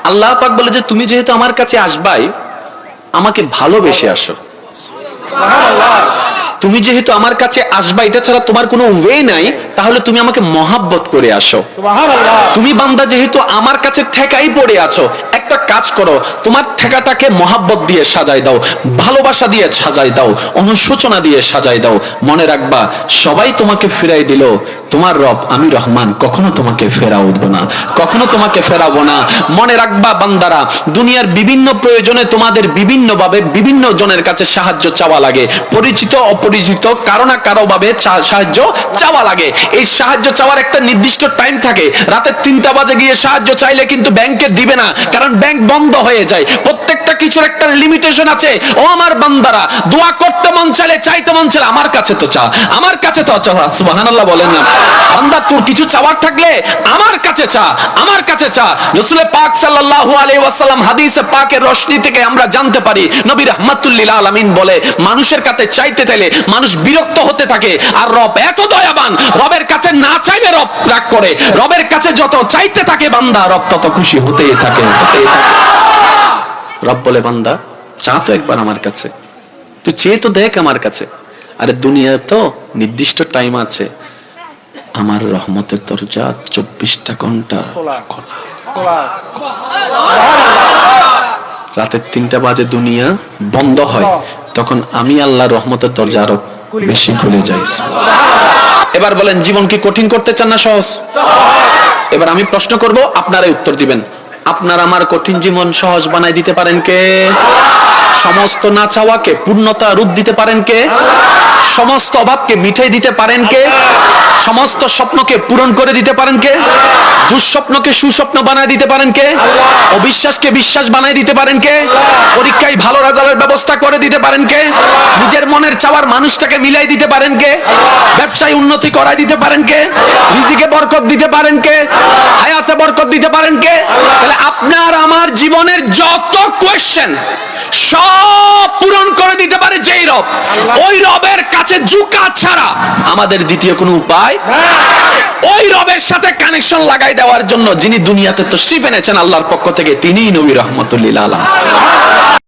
আল্লাহ পাক বলে যে তুমি যেহেতু আমার কাছে আসবাই, আমাকে ভালোবেসে আসো। তুমি যেহেতু আমার কাছে আসবা, এটা ছাড়া তোমার কোনো ওয়ে নাই, তাহলে তুমি আমাকে মহাব্বত করে আসো। তুমি বান্দা যেহেতু আমার কাছে ঠেকাই পড়ে আছো, একটা কাজ করো, তোমার ঠেকাটাকে মহাব্বত দিয়ে সাজাই দাও, ভালোবাসা দিয়ে সাজাই দাও, অনুশোচনা দিয়ে সাজাই দাও। মনে রাখবা, সবাই তোমাকে ফিরাই দিল, তোমার রব আমি রহমান কখনো তোমাকে ফেরাবো না, কখনো তোমাকে ফেরাবো না। মনে রাখবা বান্দারা, দুনিয়ার বিভিন্ন প্রয়োজনে তোমাদের বিভিন্ন ভাবে বিভিন্ন জনের কাছে সাহায্য চাওয়া লাগে, পরিচিত অপরিচিত কারো না কারো ভাবে সাহায্য চাওয়া লাগে। এই সাহায্য চাওয়ার একটা নির্দিষ্ট টাইম থাকে। রাতের 3টা বাজে গিয়ে সাহায্য চাইলে কিন্তু ব্যাংকে দিবে না, কারণ ব্যাংক বন্ধ হয়ে যায়। প্রত্যেকটা কিছুর একটা লিমিটেশন আছে। ও আমার বান্দারা, দোয়া করতে মন চাইলে, চাইতে মন চাইলে আমার কাছে তো চা, আমার কাছে তো চা। সুবহানাল্লাহ বলেন না। বান্দা তোর কিছু চাওয়ার থাকলে আমার কাছে চা, আমার কাছে চা। রাসূল পাক সাল্লাল্লাহু আলাইহি ওয়াসাল্লাম হাদিসে পাকের রশনি থেকে আমরা জানতে পারি, নবী রাহমাতুল লিল আলামিন বলে, মানুষের কাছে চাইতে চাইলে মানুষ বিরক্ত হতে থাকে, আর রব এত দয়াবান, রবের কাছে না চাইলে রব রাগ করে। রবের কাছে যত চাইতে থাকে বান্দা, রব তত খুশি হতেই থাকে, হতেই থাকে। রব বলে, বান্দা চা তো একবার আমার কাছে, তুই চেয়ে তো দেখ আমার কাছে। আরে দুনিয়া তো নির্দিষ্ট টাইম আছে, আমার রহমতের দরজা 24টা ঘন্টা খোলা। রাতের 3টা বাজে দুনিয়া বন্ধ হয়, তখন আমি আল্লাহ রহমতের দরজা আরো বেশি খুলে যাই। এবার বলেন, জীবন কি কঠিন করতে চান না সহজ? এবার আমি প্রশ্ন করব, আপনারাই উত্তর দিবেন। আপনার আমার কঠিন জীবন সহজ বানাই দিতে পারেন কে? সমস্ত না চাওয়াকে পূর্ণতা রূপ দিতে পারেন কে? সমস্ত অভাবকে মিটাই দিতে পারেন কে? সমস্ত স্বপ্নকে পূরণ করে দিতে পারেন কে? দুঃস্বপ্নকে সুস্বপ্ন বানায় দিতে পারেন কে? অবিশ্বাসকে বিশ্বাস বানায় দিতে পারেন কে? পরীক্ষায় ভালো রেজাল্টের ব্যবস্থা করে দিতে পারেন কে? নিজের মনের চাওয়ার মানুষটাকে মিলাই দিতে পারেন কে? ব্যবসায় উন্নতি করায় দিতে পারেন কে? রিজিকে বরকত দিতে পারেন কে? হায়াতে বরকত দিতে পারেন কে? তাহলে আপনার আমার জীবনের যত কোয়েশ্চেন সব পূরণ করে দিতে পারে যেই রব, ওই রবের কাছে ঝুঁকা ছাড়া আমাদের দ্বিতীয় কোনো উপায়। ওই রবের সাথে কানেকশন লাগাই দেওয়ার জন্য যিনি দুনিয়াতে তশরিফ এনেছেন আল্লাহর পক্ষ থেকে, তিনিই নবী রাহমাতুল লিল আলামিন।